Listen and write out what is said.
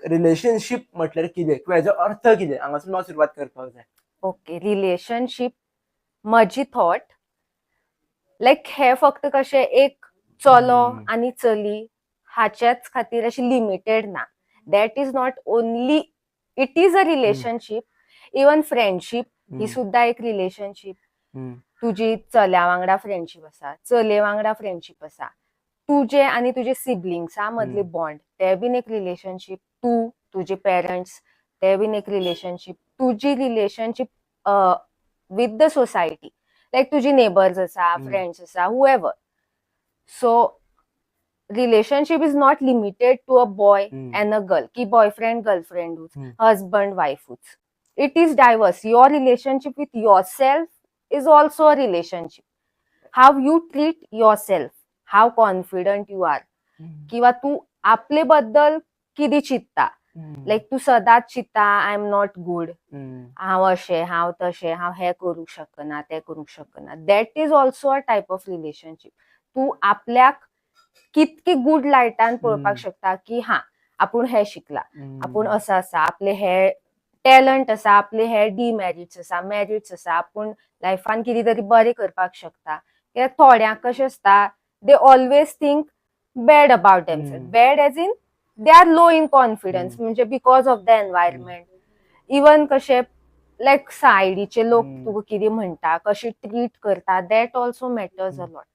Relationship म्हटल्यार कितें किंवा हेजो अर्थ कितें हांगासून हांव सुरवात करपाक जाय. ओके, रिलेशनशिप म्हजी थॉट लायक हे फक्त कशें एक चलो आनी चली हाच्याच खातीर अशी लिमिटेड ना. That is not only, it is a relationship. Even friendship ही सुद्धा एक रिलेशनशिप. तुजी चल्या वांगडा फ्रेंडशीप आसा, चले वांगडा फ्रेंडशीप आसा, तुजे आनी तुजे सिबलिंग्सा मदले बॉन्ड ते बीन एक रिलेशनशिप. तू तुजे पेरंट्स ते बीन एक रिलेशनशिप. तुजी relationship with the society like तुजी नेबर्स आसा, फ्रेंड्स आसा, whoever. So relationship is not limited to a boy and a girl की बॉयफ्रेंड गर्लफ्रेंड हस्बंड वाईफूच. It is diverse. Your relationship with yourself is also a relationship. How you treat yourself, how confident you are, किंवा तू आपले बद्दल किती चित्ता. लायक तू सदांच चित्ता I am not good, हांव अशें हांव तशें हांव हे करूंक शकना ते करूंक शकना. That is also a type of relationship. तू आपल्याक कितकी गुड लायटान पळोवपाक शकता की हा आपूण हे शिकला, आपूण असं आसा, आपले हे टॅलंट आसा, आपले हे डिमेरिट्स आसा, मेरिट्स आसा, आपूण लायफान कितें तरी बरें करपाक शकता. कित्याक थोड्यांक कशें आसता, they always think bad about themselves. Bad as in they are low in confidence, म्हणजे because of the environment. Even कशें लायक सायडीचे लोक तुका कितें म्हणटा, कशें ट्रीट करता, that also matters a lot.